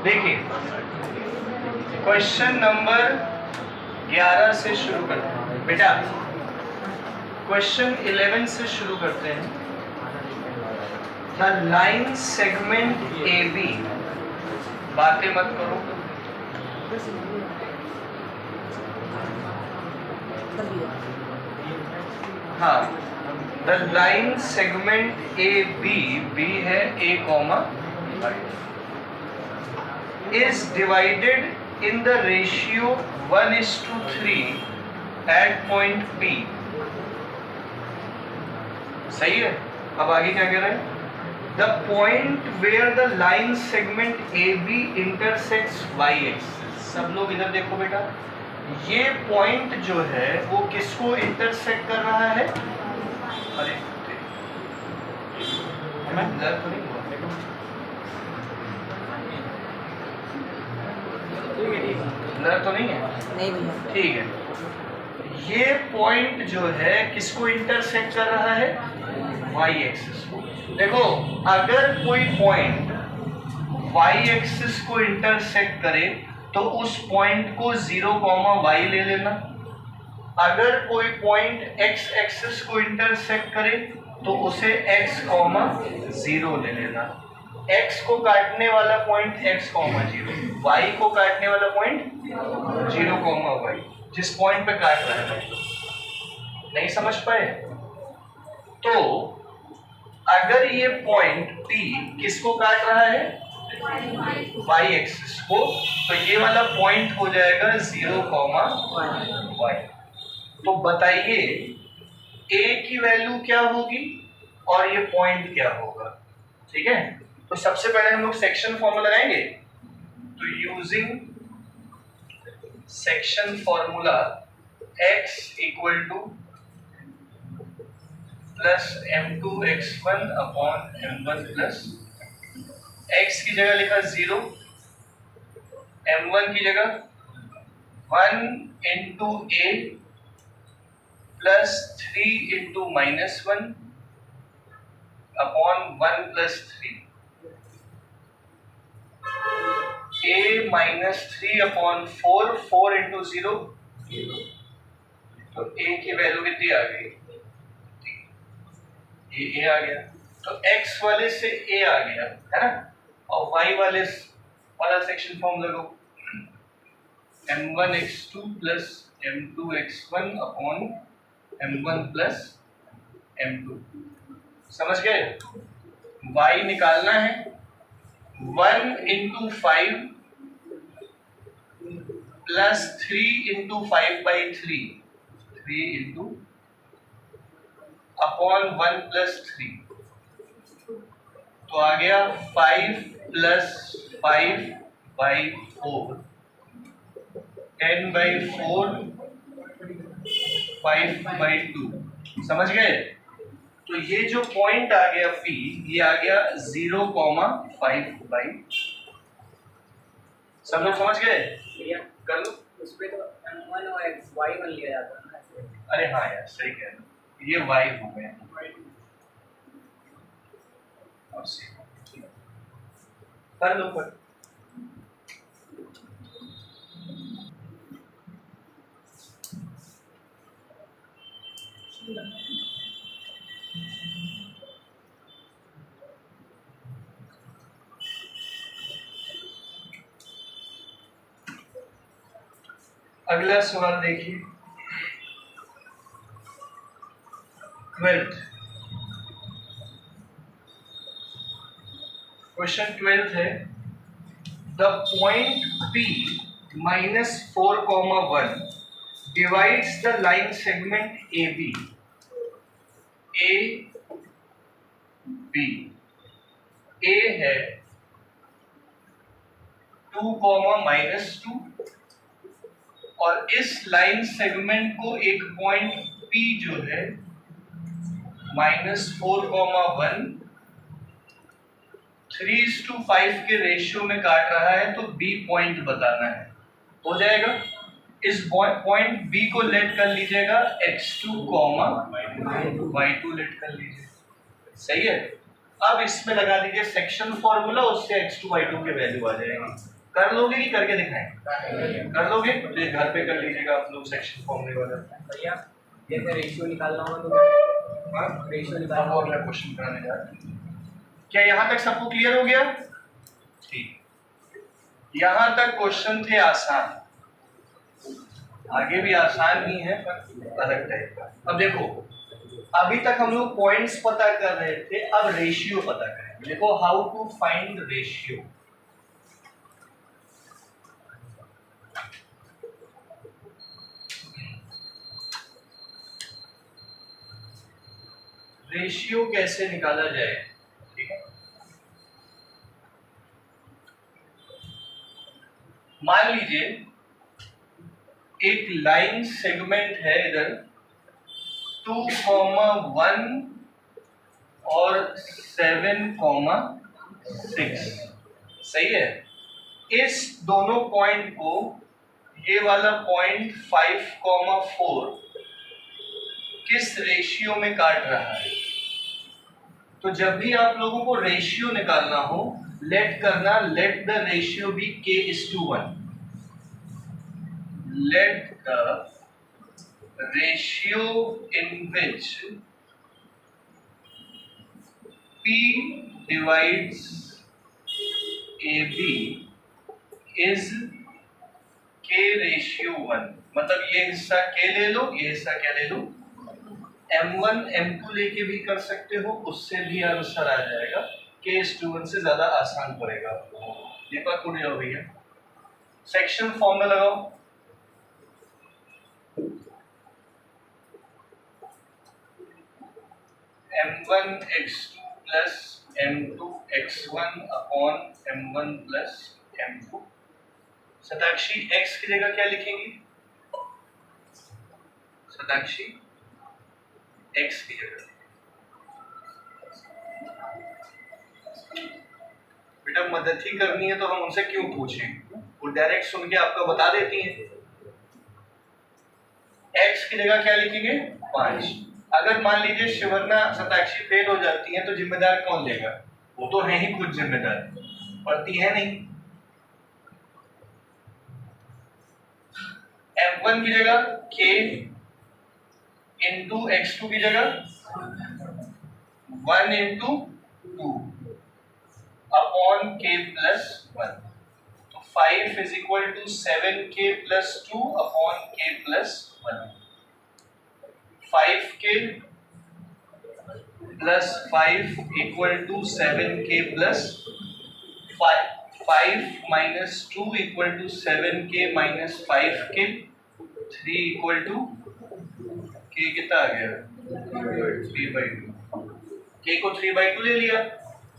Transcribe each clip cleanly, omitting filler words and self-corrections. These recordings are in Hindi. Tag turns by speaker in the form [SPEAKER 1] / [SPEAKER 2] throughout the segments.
[SPEAKER 1] देखिए क्वेश्चन नंबर 11 से शुरू करते हैं बेटा। क्वेश्चन 11 से शुरू करते हैं। The line segment A B, बातें मत करो। हाँ, the line segment A B, B है A comma is divided in the ratio 1:3 at point P। सही है। अब आगे क्या कह रहे हैं? The point where the line segment AB intersects y-axis। सब लोग इधर देखो बेटा, ये पॉइंट जो है वो किसको इंटरसेक्ट कर रहा है? अरे ब्लर तो नहीं हुआ? ब्लर तो नहीं है?
[SPEAKER 2] नहीं भैया।
[SPEAKER 1] ठीक है। ये पॉइंट जो है किसको इंटरसेक्ट कर रहा है? y एक्सिस को। देखो, अगर कोई पॉइंट y एक्सिस को इंटरसेक्ट करे तो उस पॉइंट को 0, y ले लेना। अगर कोई पॉइंट x एक्सिस को इंटरसेक्ट करे तो उसे x, 0 ले लेना। x को काटने वाला पॉइंट x, 0, y को काटने वाला पॉइंट 0, y। जिस पॉइंट पे काट रहा है, नहीं समझ पाए? तो अगर ये पॉइंट P किसको काट रहा है? y एक्सिस को, तो ये वाला पॉइंट हो जाएगा 0, y। तो बताइए a की वैल्यू क्या होगी और ये पॉइंट क्या होगा? ठीक है, तो सबसे पहले हम लोग सेक्शन फॉर्मूला लगाएंगे। तो using section formula x equal two plus m2 x1 upon m1 plus x की जगह लिखा 0, m1 की जगह 1 into a plus 3 into -1 upon 1 plus 3, a -3 upon 4, 4 into 0, तो a की वैल्यू कितनी आ गई? ये a आ गया, तो x वाले से a आ गया है ना, और y वाले वाला सेक्शन फॉर्म लगाओ। m1 x2 plus m2 x1 upon m1 plus m2। समझ गए? y निकालना है 1 into 5 plus 3 into 5/3, 3 into upon 1 plus 3, तो आ गया 5 प्लस 5/4, 10/4, 5/2। समझ गए? तो ये जो पॉइंट आ गया P, ये आ गया 0, 5/। सब लोग समझ गए? कर लो।
[SPEAKER 2] उस पे तो m1 और y1 लिया जाता है ना।
[SPEAKER 1] अरे हाँ यार, सही कह रहे हो, ये y हो गया। कर लो पर। अगला सवाल देखिए, 12th क्वेश्चन 12th है। The point P -4, 1 divides the line segment AB। A है 2, -2, और इस लाइन सेगमेंट को एक पॉइंट P जो है -4, 1 3:5 के रेशियो में काट रहा है, तो B पॉइंट बताना है। हो जाएगा? इस पॉइंट B को लेट कर लीजिएगा x2, y2 लेट कर लीजिए। सही है? अब इसमें लगा दीजिए सेक्शन फॉर्मूला, उससे x2 y2 के वैल्यू आ जाएगी। कर लोगे कि करके दिखाएं? कर लोगे तो ये घर पे कर लीजिएगा आप लोग सेक्शन फॉर्मूले वाला।
[SPEAKER 2] भैया जैसे रेशियो निकालना होगा तो
[SPEAKER 1] हाँ
[SPEAKER 2] रेशियो
[SPEAKER 1] अब
[SPEAKER 2] निकालना
[SPEAKER 1] वो अगला क्वेश्चन कराने जा रहे हैं। क्या यहाँ तक सबको क्लियर हो गया? ठीक, यहाँ तक क्वेश्चन थे आसान, आगे भी आसान ही है पर अलग टाइप का। अब देखो, अभी तक हम लोग पॉइंट्स पता कर रहे थे, अब रेशियो पता करेंगे। देखो how to find ratio. Ratio कैसे निकाला जाए, ठीक है। मान लीजिए एक लाइन सेगमेंट है इधर 2,1 और 7,6, सही है। इस दोनों पॉइंट को, ये वाला पॉइंट 5,4 किस रेशियो में काट रहा है? तो जब भी आप लोगों को रेशियो निकालना हो, लेट करना, let the ratio be k:1। Let the ratio in which P divides AB is k:1। मतलब ये हिस्सा k ले लो, ये हिस्सा क्या ले लो, M1 M2 लेके भी कर सकते हो, उससे भी आंसर आ जाएगा। k:1 से ज्यादा आसान पड़ेगा आपको। ये बात पूरी हो गई है। सेक्शन फॉर्म में लगाओ, M1 x2 plus M2 x1 upon M1 plus M2। Satakshi x की जगह क्या लिखेंगी? सताक्षी x की जगह, बेटा मदद ही करनी है तो हम उनसे क्यों पूछें, वो डायरेक्ट सुन के आपको बता देती हैं। x की जगह क्या लिखेंगे? 5। अगर मान लीजिए शिवर्णा सताक्षी फेल हो जाती है तो जिम्मेदार कौन लेगा? वो तो है ही खुद जिम्मेदार, पढ़ती है नहीं। M1 की जगह k इंटू x2 की जगह 1 इंटू 2 अपॉन k प्लस 1। तो 5 is equal to 7k plus 2 upon k plus 1। 5k plus 5 equal to 7k plus 5 minus 2 equal to 7k minus 5k। 3 equal to k कितना आ गया? 3/2। k को 3/2 ले लिया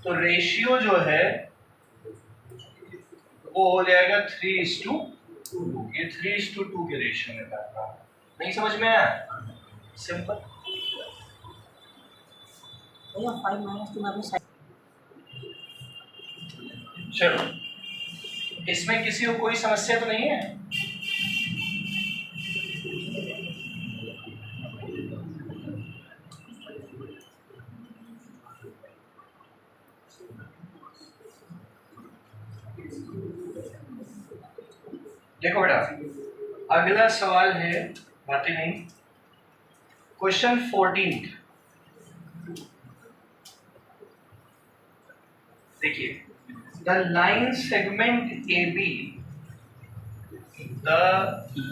[SPEAKER 1] तो रेशियो जो है वो हो जाएगा 3:2। ये 3:2 के रेशियो में करता है। नहीं समझ में आया? सिंपल।
[SPEAKER 2] 5 - 2 में अपने साइड।
[SPEAKER 1] चलो, इसमें किसी को कोई समस्या तो नहीं है? देखो बेटा, अगला सवाल है, बातें नहीं, क्वेश्चन 14। देखिए, the line segment AB, the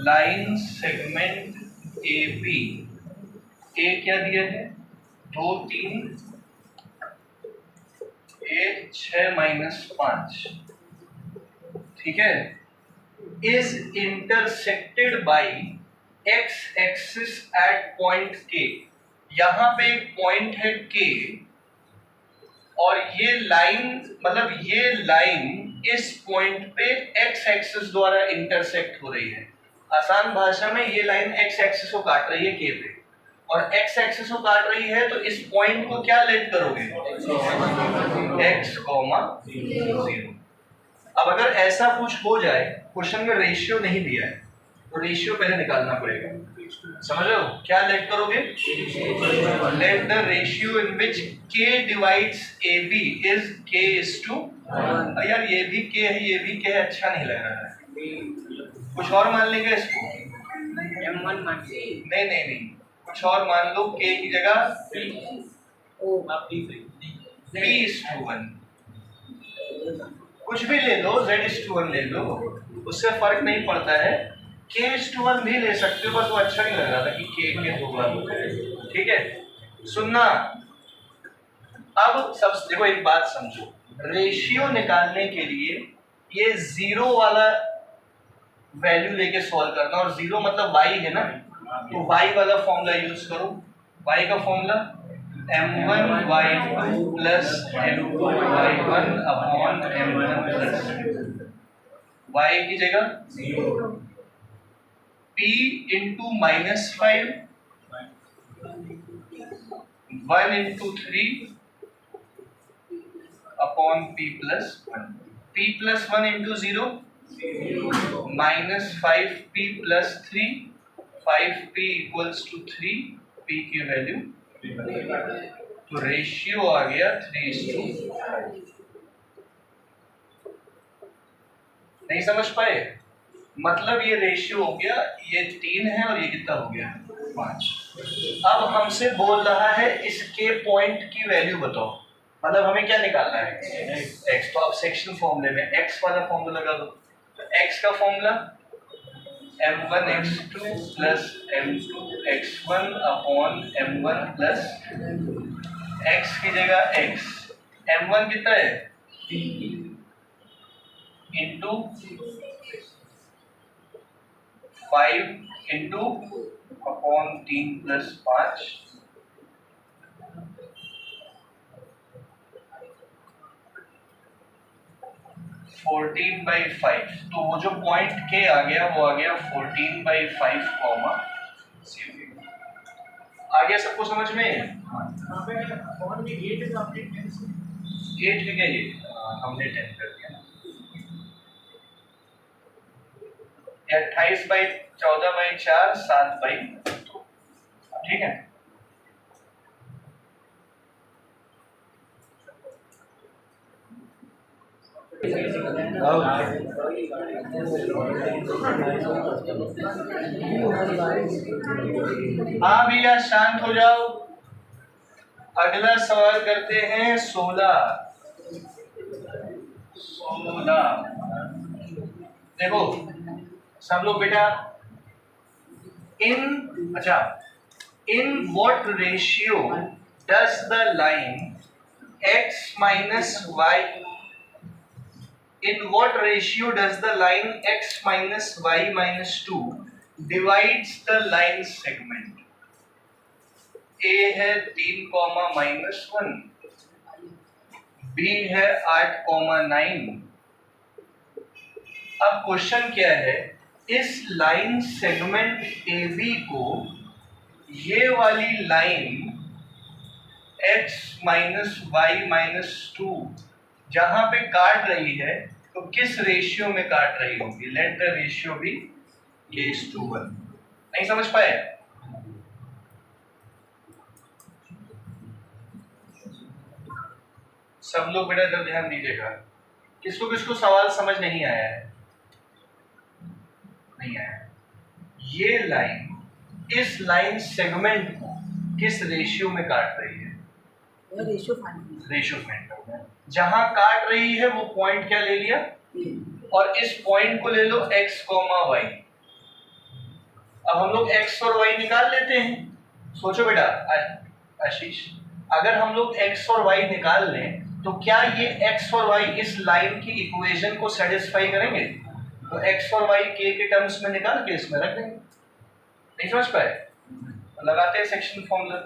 [SPEAKER 1] line segment AB, ए क्या दिया है? 2 3 1 6 - 5, ठीक है। is intersected by x axis at point K। यहाँ पे एक पॉइंट है K और ये लाइन, मतलब ये लाइन इस पॉइंट पे x एक्सिस द्वारा इंटरसेक्ट हो रही है। आसान भाषा में ये लाइन x एक्सिस को काट रही है K पे, और x एक्सिस को काट रही है तो इस पॉइंट को क्या लेट करोगे? x, 0। अब अगर ऐसा कुछ हो जाए, क्वेश्चन में रेशियो नहीं दिया है तो रेशियो पहले निकालना पड़ेगा। समझ रहे हो? क्या लेट करोगे? Late the ratio in which k divides AB is k:1। यार ये भी के है, ये भी के है, अच्छा नहीं लग रहा है। कुछ और मान लेंगे इसको।
[SPEAKER 2] M1 मान
[SPEAKER 1] नहीं नहीं नहीं, कुछ और मान लो, के की जगह P:1, कुछ भी ले लो, Z:1 ले लो, उससे फर्क नहीं पड़ता है। K:1 भी ले सकते हो, बस वो अच्छा नहीं लग रहा था कि के दो बार हो जाए। ठीक है, सुनना। अब सब देखो, एक बात समझो, रेशियो निकालने के लिए ये जीरो वाला वैल्यू लेके सॉल्व करना, और जीरो मतलब y है ना, तो y वाला फॉर्मूला यूज करो। y का formula m1y2 plus m2y1 upon m1 plus y की जगह p into -5 1 into 3 upon p plus 1, p plus 1 into 0 -5p plus 3, 5p equals to 3, p की वैल्यू, तो रेशियो आ गया 3:5। नहीं समझ पाए? मतलब ये रेशियो हो गया, ये 3 है और ये कितना हो गया 5। अब हमसे बोल रहा है इसके पॉइंट की वैल्यू बताओ, मतलब हमें क्या निकालना है x। तो आप सेक्शन फॉर्मूले में x वाला फॉर्मूला लगा दो। तो x का formula m1x2 plus m2x1 upon m1 plus x की जगह x, m1 कितना है into 5 into upon 3 plus 5, fourteen by 5। तो वो जो पॉइंट के आ गया वो आ गया 14/5 कॉमा 0। आ गया सबको समझ में? गेट है क्या ये? हमने 10 कर दिया ना। 28/14/4 7/2। ठीक है, हाँ भैया शांत हो जाओ। अगला सवाल करते हैं 16। देखो सब लोग बेटा, in what ratio does the line x minus y, in what ratio does the line x minus y minus 2 divides the line segment? a है 3,-1, b है 8,9। अब क्वेश्चन क्या है, इस लाइन सेगमेंट AB को ये वाली line x minus y minus 2 जहां पे काट रही है, तो किस रेशियो में काट रही होगी? Let the ratio be k:1। नहीं समझ पाए? सब लोग बेटा जब ध्यान दीजिएगा, किसको किसको सवाल समझ नहीं आया है? नहीं आया। ये लाइन इस लाइन सेगमेंट को किस रेशियो में काट रही है? रेशियो फाइंड करना है। जहां काट रही है वो पॉइंट क्या ले लिया, और इस पॉइंट को ले लो x, y। अब हम लोग x और y निकाल लेते हैं। सोचो बेटा आशीष, अगर हम लोग x और y निकाल लें तो क्या ये x और y इस लाइन की इक्वेशन को सेटिस्फाई करेंगे? तो x और y के टर्म्स में निकाल के इसमें रख देंगे। नहीं समझ पाए? लगाते हैं section formula.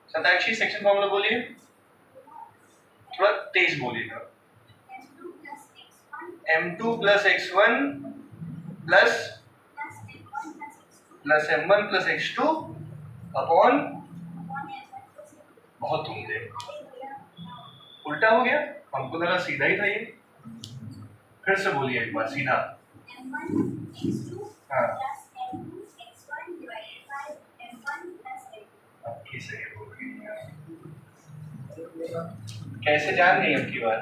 [SPEAKER 1] Satakshi section formula बोलिए, थोड़ा तेज बोलिएगा। m2 plus x1 plus m1 plus x2 upon, बहुत तुमने उल्टा हो गया, हमको लगा सीधा ही था ये। फिर से बोलिए एक बार सीधा। हाँ सही बोल रही है। कैसे जान गई आपकी बात?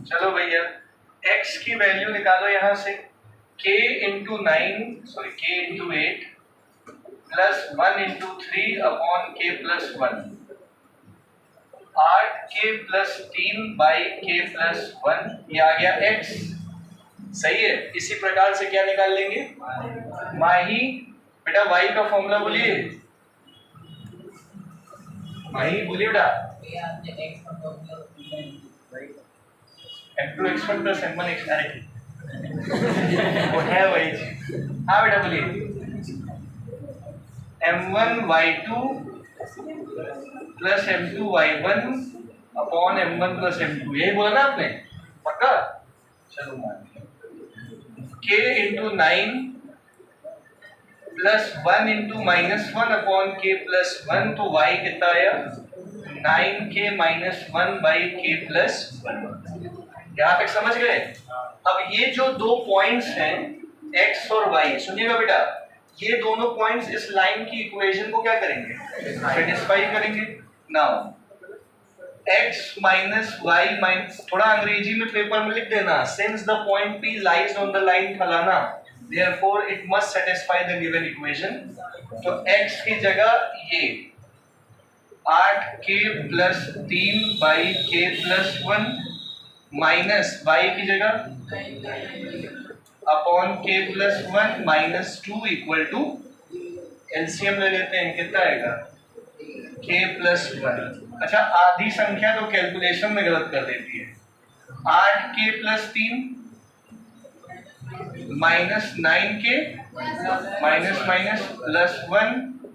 [SPEAKER 1] चलो भैया, x की वैल्यू निकालो यहां से, k into 9 sorry k into 8 plus 1 into 3 upon k plus 1, 8k plus 3 by k plus 1, ये आ गया x। सही है। इसी प्रकार से क्या निकाल लेंगे, माही बेटा y का फॉर्मूला बोलिए, माही बोलिए बेटा। m2 x1 plus m1 x, वो है वही चीज। हाँ बेटा बोलिए, m1 y2 plus m2 y1 upon m1 plus m2, यही बोला ना आपने, पक्का? चलो मान k into 9 plus 1 into minus 1 upon k plus 1, तो y कितना आया, 9k minus 1 by k plus 1। यहाँ तक समझ गए? अब ये जो दो पॉइंट्स हैं x और y, सुनिएगा बेटा, ये दोनों पॉइंट्स इस लाइन की इक्वेशन को क्या करेंगे, सेटिस्फाई करेंगे। Now x minus y minus, थोड़ा अंग्रेजी में पेपर में लिख देना, since the point P lies on the line फलाना therefore it must satisfy the given equation। तो x की जगह ये 8k plus 3 by k plus 1 minus y की जगह upon k plus 1 minus 2 equal to, LCM ले लेते हैं, कितना आएगा k प्लस 1। अच्छा, आधी संख्या तो कैलकुलेशन में गलत कर देती है, 8k plus 3 minus 9k minus minus plus 1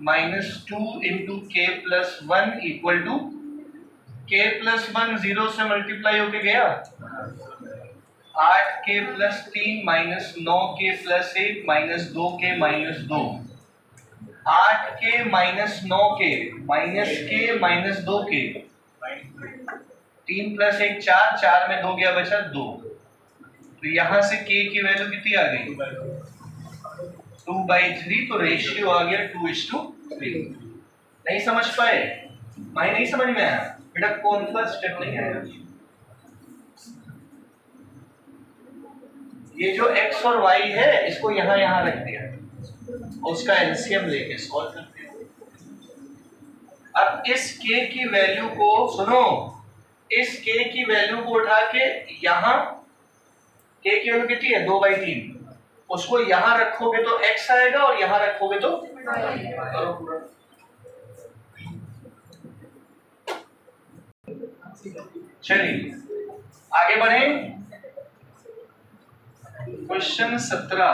[SPEAKER 1] minus 2 into k plus 1 equal to, k plus 1 0 से मल्टीप्लाई होके गया, 8k plus 3 minus 9k plus 1 minus 2k minus 2, 8k minus 9k minus k minus 2k, 3 plus 1 4, 4 में 2 गया बचा 2, तो यहां से k की वैल्यू कितनी आ गई, 2/3, तो रेशियो आ गया 2:3। नहीं समझ पाए भाई, नहीं समझ में आया बेटा, कौन सा स्टेप नहीं आएगा। ये जो x और y है इसको यहां यहां रख दिया, उसका एलसीएम लेके सॉल्व करते हैं। अब इस k की वैल्यू को सुनो, इस k की वैल्यू को उठा के यहां, k की वैल्यू कितनी है 2/3, उसको यहां रखोगे तो x आएगा और यहां रखोगे तो करो पूरा। चलिए आगे बढ़े, क्वेश्चन 17।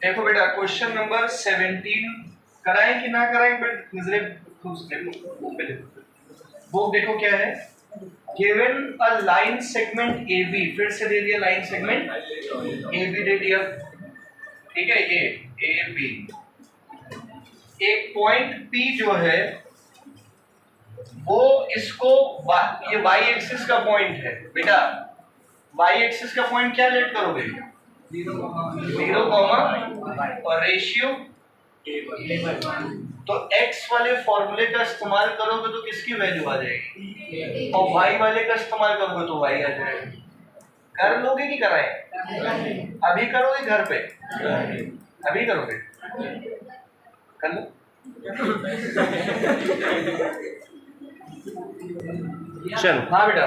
[SPEAKER 1] देखो बेटा, क्वेश्चन नंबर 17 कराएं कि ना कराएं, बट नजरे खुद देखो, बुक देखो क्या है, given a line segment AB, फिर से दे दिया लाइन सेगमेंट AB दे दिया, ठीक है, ये AB, एक पॉइंट P जो है वो इसको, ये y एक्सिस का पॉइंट है बेटा, y एक्सिस का पॉइंट क्या लेट करोगे, 0, और रेशियो, तो x वाले फॉर्मूले का इस्तेमाल करोगे तो किसकी वैल्यू आ जाएगी, और y वाले का इस्तेमाल करोगे तो y आ जाएगा। कर लोगे कि कराएं, अभी करोगे घर पे, अभी करोगे, कर लो। चलो हाँ बेटा,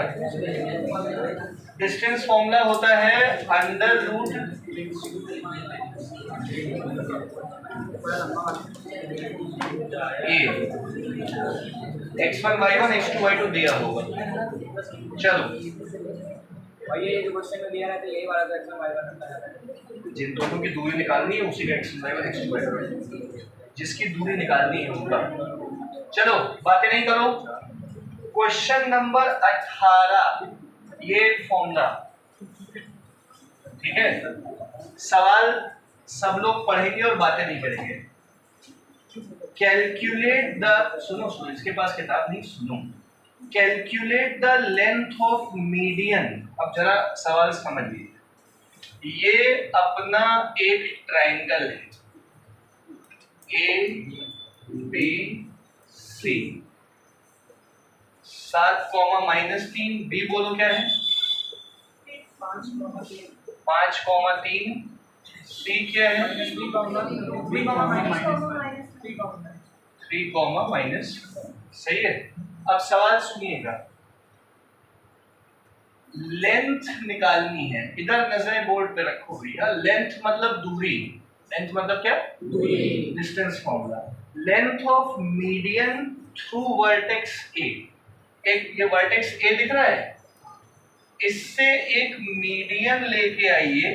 [SPEAKER 1] डिस्टेंस फॉर्मूला होता है अंडर रूट ए, x1 y1 x2 y2 दिया होगा। चलो
[SPEAKER 2] ये जो क्वेश्चन में दिया रहता है यही वाला x1 y1 रहता है,
[SPEAKER 1] जिन दोनों की दूरी निकालनी है उसी का x1 y1 x2 y2, जिसकी दूरी निकालनी है उनका। चलो बातें नहीं करो, क्वेश्चन नंबर 18, ये फॉर्मूला, ठीक है, सवाल सब लोग पढ़ेंगे और बातें नहीं करेंगे। कैलकुलेट द, सुनो सुनो, इसके पास किताब नहीं, सुनो, calculate the length of median. अब जरा सवाल समझिए, ये अपना एक ट्रायंगल है ABC, 7,-3, बी बोलो क्या है 5,3, सी क्या है 3, सही है। अब सवाल सुनिएगा, लेंथ निकालनी है, इधर नजरें बोर्ड पे रखो भैया। लेंथ मतलब दूरी, लेंथ मतलब क्या distance formula. Length of median through vertex ए, एक ये वर्टेक्स ए दिख रहा है, इससे एक मीडियन लेके आइए,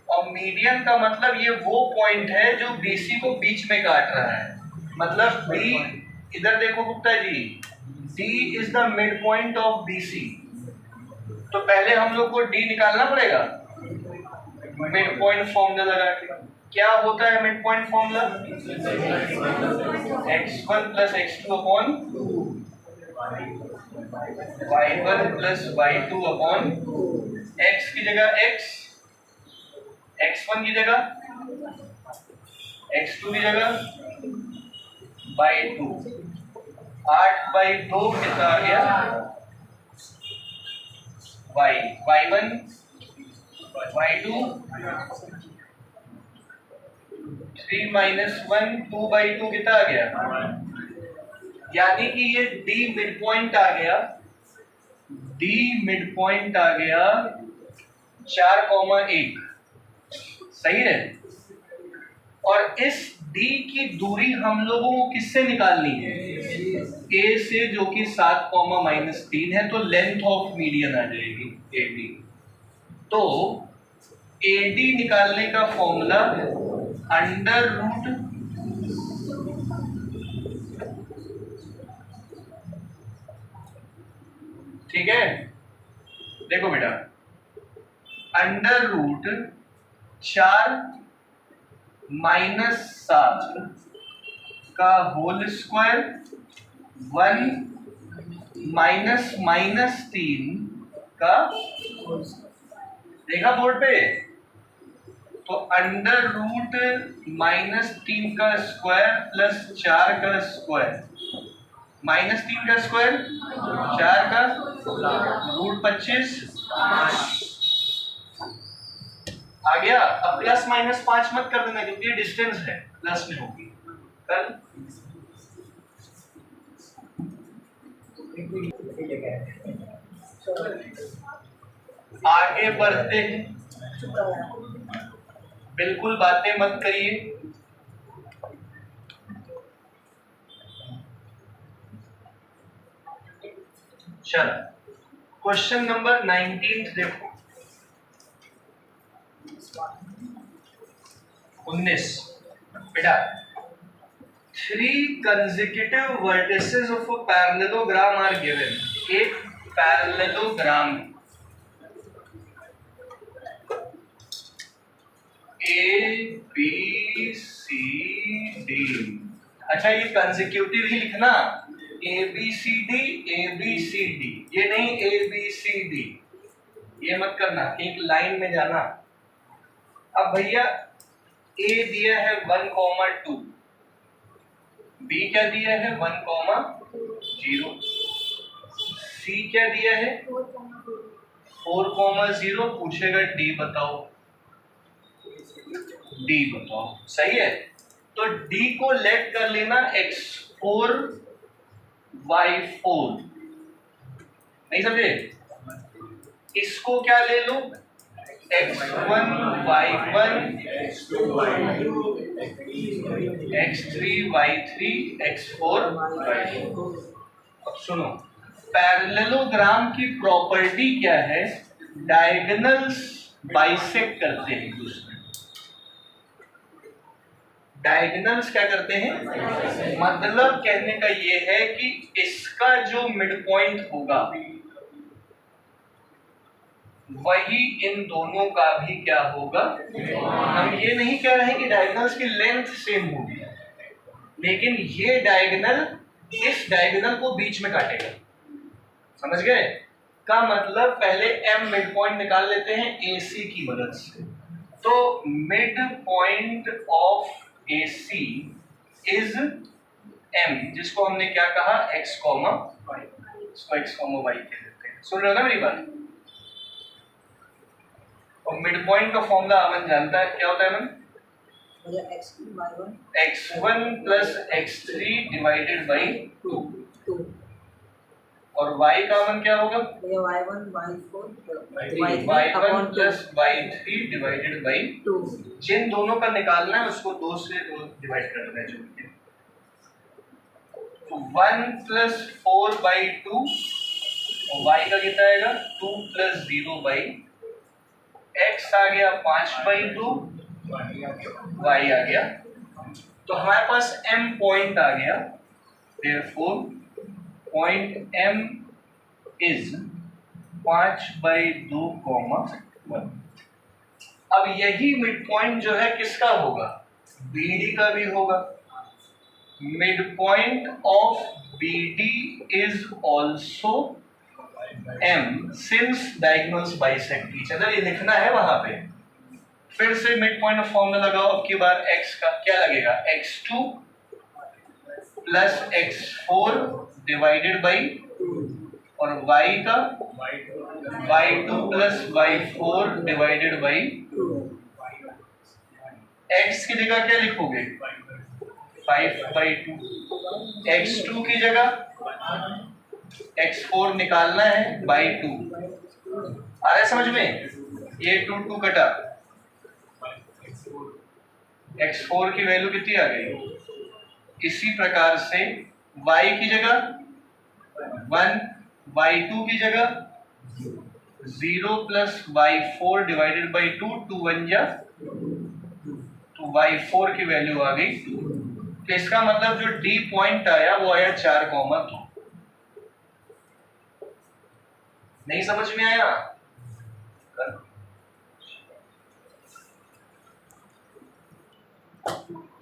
[SPEAKER 1] और मीडियन का मतलब ये वो पॉइंट है जो बीसी को बीच में काट रहा है। मतलब डी, इधर देखो Gupta ji, D is the mid point of BC. तो पहले हम लोग को डी निकालना पड़ेगा मिड पॉइंट फॉर्मूला लगा के। क्या होता है mid point formula? x1 plus x2 upon y1 plus y2 upon x की जगह x, x1 की जगह x2 की जगह y2। 8/2 कितना आ गया y1 y2, 3 - 1 2/2 कितना आ गया? यानी कि ये D मिड पॉइंट आ गया, D मिड पॉइंट आ गया 4,1, सही है। और इस D की दूरी हम लोगों को किससे निकालनी है? A से, जो कि 7,-3 है, तो लेंथ ऑफ मीडियन आ जाएगी AD। तो AD निकालने का फॉर्मूला अंडर रूट ठीक है, देखो बेटा, अंडर रूट 4 - 7 का होल स्क्वायर 1 - -3 का, देखा बोर्ड पे? तो अंडर रूट -3 का स्क्वायर प्लस 4 का स्क्वायर, -3 का स्क्वायर 4 का रूट 25 आ गया। अब प्लस माइनस 5 मत कर देना क्योंकि ये डिस्टेंस है, प्लस में होगी कल। आगे बढ़ते हैं, बिल्कुल बातें मत करिए। चलो क्वेश्चन नंबर 19 देखो, 19 बेटा, 3 consecutive vertices of a parallelogram are given। एक पैरेललोग्राम ABCD, अच्छा ये कंसेक्यूटिव ही लिखना, ABCD ABCD, ये नहीं ABCD, ये मत करना, एक लाइन में जाना। अब भैया A दिया है 1,2, B क्या दिया है 1,0, C क्या दिया है 4,0, पूछेगा D बताओ, D बताओ, सही है। तो D को लेट कर लेना x4 y4, नहीं समझे? इसको क्या ले लो x1 y1 x3 y3 x4 y4। अब सुनो, पैरेललोग्राम की प्रॉपर्टी क्या है? डायगोनल्स बाइसेक्ट करते हैं दूसरे, डायगोनल्स क्या करते हैं? मतलब कहने का ये है कि इसका जो मिड पॉइंट होगा वही इन दोनों का भी क्या होगा। हम ये नहीं कह रहे हैं कि डायगोनल्स की लेंथ सेम होगी, लेकिन ये डायगोनल इस डायगोनल को बीच में काटेगा, समझ गए? का मतलब पहले m मिड पॉइंट निकाल लेते हैं AC की मदद से। तो mid point of AC is m, जिसको हमने क्या कहा, x, y, इसको x, y कह देते हैं। सुन रहे हो ना मेरी बात? और मिड पॉइंट का फॉर्मूला अमन जानता है, क्या होता है अमन? x1 plus x3 divided by 2, और y का अमन क्या होगा? y1 plus y3 divided by 2। जिन दोनों का निकालना है उसको 2 से डिवाइड कर देना है, जो भी है। 1 प्लस 4/2 और y का कितना आएगा? 2 प्लस 0/, x आ गया 5/2, y आ गया। तो हमारे पास m पॉइंट आ गया, therefore पॉइंट m इज 5/2, 1। अब यही मिड पॉइंट जो है किसका होगा? BD का भी होगा। Mid point of BD is also M since diagonals bisect each other, ये लिखना है वहां पे। फिर से मिड पॉइंट ऑफ फॉर्मूला लगाओ, अब की बार x का क्या लगेगा? x2 plus x4 divided by, और y का y2 plus y4 divided by. x की जगह क्या लिखोगे? 5/2। x2 की जगह x4 निकालना है बाई 2। आ रहा है समझ में? ये 2 कटा, x4 की वैल्यू कितनी आ गई? इसी प्रकार से y की जगह 1, y2 की जगह 0 प्लस y4 डिवाइडेड बाई 2, 2 1 जा, तो y4 की वैल्यू आ गई 2। तो इसका मतलब जो D पॉइंट आया वो आया 4,2। नहीं समझ में आया?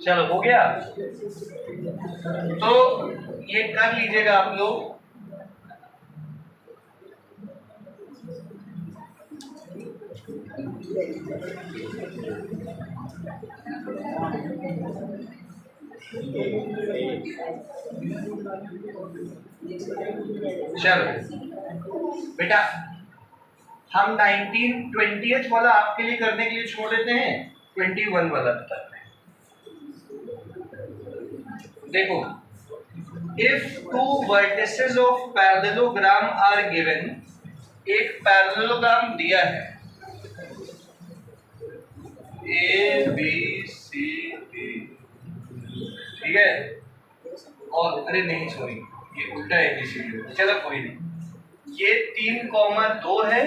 [SPEAKER 1] चलो हो गया। तो ये कर लीजिएगा आप लोग। चलो बेटा, हम 19/20 वाला आपके लिए करने के लिए छोड़ देते हैं, 21 वाला बताते हैं। देखो, if 2 vertices of parallelogram are given, एक पैरेललोग्राम दिया है A B C D, ठीक है? और अरे नहीं सॉरी, ये उल्टा ABCD, चलो कोई नहीं। ये 3,2 है,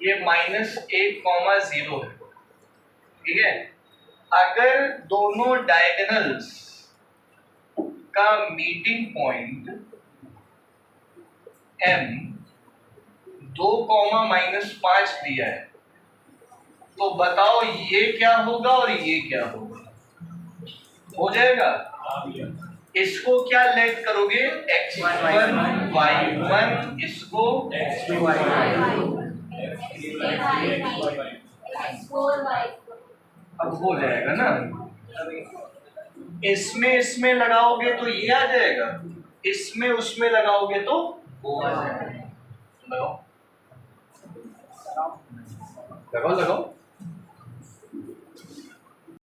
[SPEAKER 1] ये -1,0 है, ठीक है? अगर दोनों डायगोनल्स का मीटिंग पॉइंट M 2, -5 दिया है, तो बताओ ये क्या होगा और ये क्या होगा? हो जाएगा? इसको क्या लेट करोगे? x1 y1, इसको x2 y2, अब हो जाएगा ना? इसमें लगाओगे तो ये आ जाएगा, इसमें उसमें लगाओगे तो वो आ जाएगा। लगाओ लगाओ लगाओ।